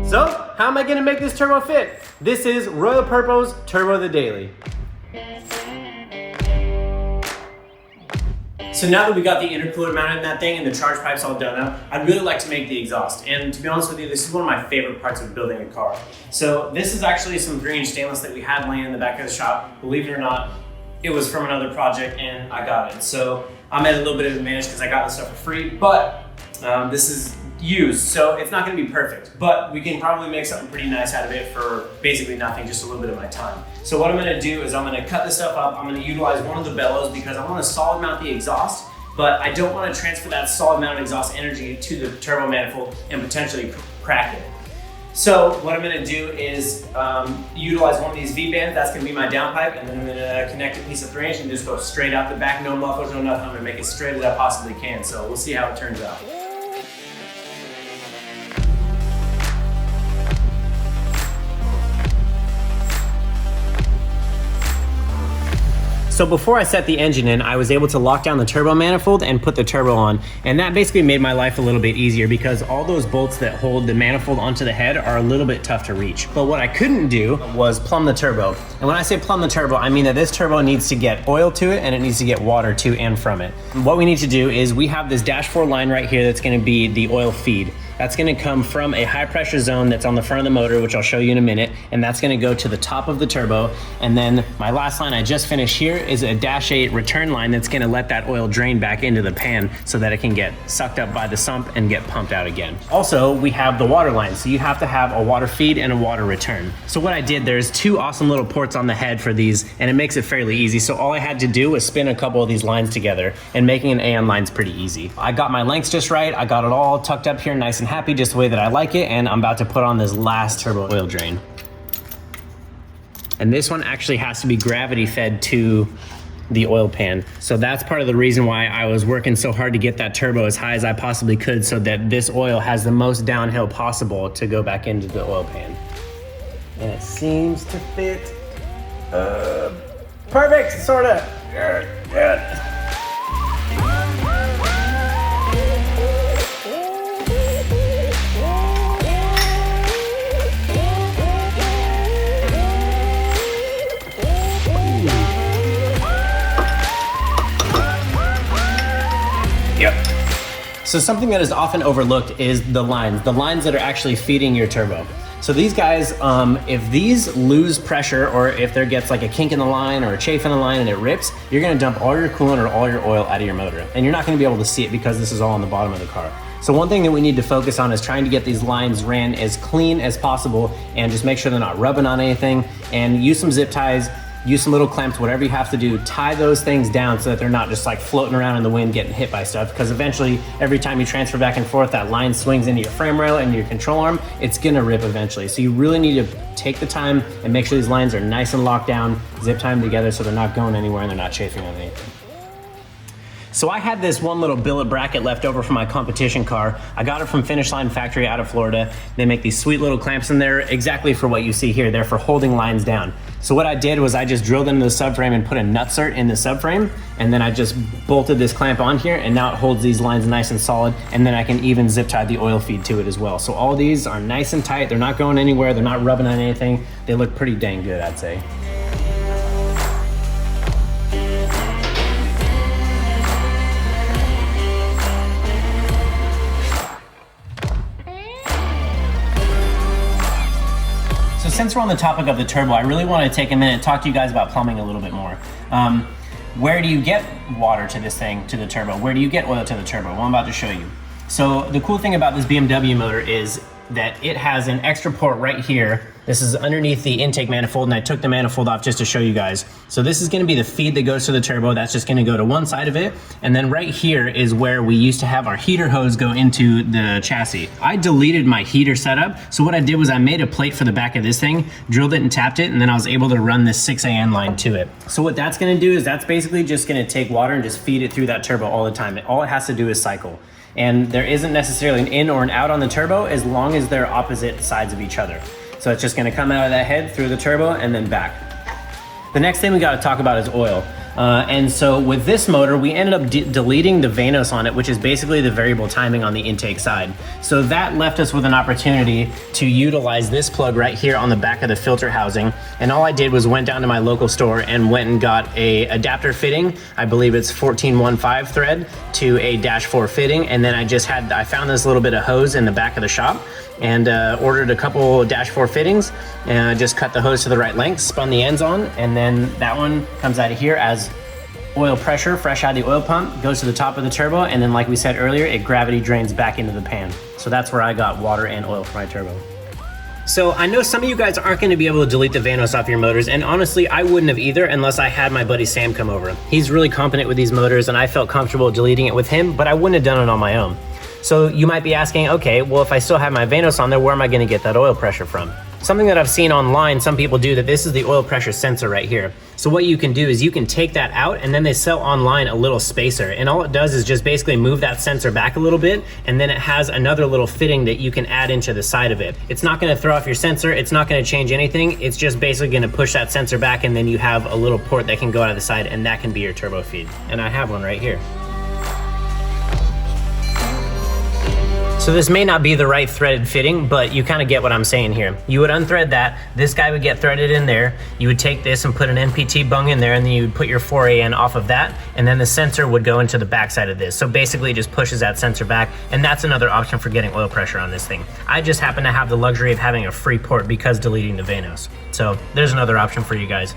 So, how am I gonna make this turbo fit? This is Royal Purpo's Turbo the Daily. So now that we got the intercooler mounted in that thing and the charge pipes all done up, I'd really like to make the exhaust. And to be honest with you, this is one of my favorite parts of building a car. So this is actually some 3-inch stainless that we had laying in the back of the shop. Believe it or not, it was from another project and I got it. So I'm at a little bit of an advantage because I got this stuff for free, but this is used, so it's not gonna be perfect, but we can probably make something pretty nice out of it for basically nothing, just a little bit of my time. So what I'm gonna do is I'm gonna cut this stuff up. I'm gonna utilize one of the bellows because I wanna solid mount the exhaust, but I don't wanna transfer that solid mounted exhaust energy to the turbo manifold and potentially crack it. So what I'm gonna do is utilize one of these V-bands. That's gonna be my downpipe, and then I'm gonna connect a piece of 3-inch and just go straight out the back, no mufflers, no nothing. I'm gonna make it straight as I possibly can. So we'll see how it turns out. So before I set the engine in, I was able to lock down the turbo manifold and put the turbo on. And that basically made my life a little bit easier because all those bolts that hold the manifold onto the head are a little bit tough to reach. But what I couldn't do was plumb the turbo. And when I say plumb the turbo, I mean that this turbo needs to get oil to it and it needs to get water to and from it. And what we need to do is we have this dash 4 line right here that's gonna be the oil feed. That's gonna come from a high pressure zone that's on the front of the motor, which I'll show you in a minute, and that's gonna go to the top of the turbo. And then my last line I just finished here is a dash 8 return line that's gonna let that oil drain back into the pan so that it can get sucked up by the sump and get pumped out again. Also, we have the water line, so you have to have a water feed and a water return. So what I did, there's 2 awesome little ports on the head for these, and it makes it fairly easy. So all I had to do was spin a couple of these lines together, and making an AN line's pretty easy. I got my lengths just right, I got it all tucked up here nice and happy, just the way that I like it, and I'm about to put on this last turbo oil drain. And this one actually has to be gravity fed to the oil pan. So that's part of the reason why I was working so hard to get that turbo as high as I possibly could so that this oil has the most downhill possible to go back into the oil pan. And it seems to fit. Perfect, sorta. Good. So something that is often overlooked is the lines that are actually feeding your turbo. So these guys, if these lose pressure or if there gets like a kink in the line or a chafe in the line and it rips, you're gonna dump all your coolant or all your oil out of your motor. And you're not gonna be able to see it because this is all on the bottom of the car. So one thing that we need to focus on is trying to get these lines ran as clean as possible and just make sure they're not rubbing on anything, and use some zip ties, use some little clamps, whatever you have to do, tie those things down so that they're not just like floating around in the wind getting hit by stuff, because eventually every time you transfer back and forth, that line swings into your frame rail and your control arm, it's gonna rip eventually. So you really need to take the time and make sure these lines are nice and locked down, zip tie them together so they're not going anywhere and they're not chafing on anything. So I had this one little billet bracket left over from my competition car. I got it from Finish Line Factory out of Florida. They make these sweet little clamps in there exactly for what you see here. They're for holding lines down. So what I did was I just drilled into the subframe and put a nutsert in the subframe, and then I just bolted this clamp on here, and now it holds these lines nice and solid, and then I can even zip tie the oil feed to it as well. So all these are nice and tight. They're not going anywhere. They're not rubbing on anything. They look pretty dang good, I'd say. Since we're on the topic of the turbo, I really want to take a minute and talk to you guys about plumbing a little bit more. Where do you get water to this thing, to the turbo? Where do you get oil to the turbo? Well, I'm about to show you. So the cool thing about this BMW motor is that it has an extra port right here. This is underneath the intake manifold, and I took the manifold off just to show you guys. So this is gonna be the feed that goes to the turbo. That's just gonna go to one side of it. And then right here is where we used to have our heater hose go into the chassis. I deleted my heater setup. So what I did was I made a plate for the back of this thing, drilled it and tapped it, and then I was able to run this 6AN line to it. So what that's gonna do is that's basically just gonna take water and just feed it through that turbo all the time. All it has to do is cycle. And there isn't necessarily an in or an out on the turbo as long as they're opposite sides of each other. So it's just gonna come out of that head through the turbo and then back. The next thing we gotta talk about is oil. And so with this motor, we ended up deleting the Vanos on it, which is basically the variable timing on the intake side. So that left us with an opportunity to utilize this plug right here on the back of the filter housing. And all I did was went down to my local store and went and got a adapter fitting. I believe it's 1415 thread to a -4 fitting. And then I found this little bit of hose in the back of the shop and ordered a couple -4 fittings, and just cut the hose to the right length, spun the ends on, and then that one comes out of here as oil pressure, fresh out of the oil pump, goes to the top of the turbo, and then like we said earlier, it gravity drains back into the pan. So that's where I got water and oil for my turbo. So I know some of you guys aren't going to be able to delete the Vanos off your motors, and honestly, I wouldn't have either unless I had my buddy Sam come over. He's really competent with these motors, and I felt comfortable deleting it with him, but I wouldn't have done it on my own. So you might be asking, okay, well, if I still have my Vanos on there, where am I going to get that oil pressure from? Something that I've seen online, some people do that. This is the oil pressure sensor right here. So what you can do is you can take that out, and then they sell online a little spacer, and all it does is just basically move that sensor back a little bit, and then it has another little fitting that you can add into the side of it. It's not going to throw off your sensor, it's not going to change anything, it's just basically going to push that sensor back, and then you have a little port that can go out of the side, and that can be your turbo feed. And I have one right here. So this may not be the right threaded fitting, but you kind of get what I'm saying here. You would unthread that, this guy would get threaded in there, you would take this and put an NPT bung in there, and then you would put your 4AN off of that, and then the sensor would go into the back side of this. So basically it just pushes that sensor back, and that's another option for getting oil pressure on this thing. I just happen to have the luxury of having a free port because deleting the Vanos. So there's another option for you guys.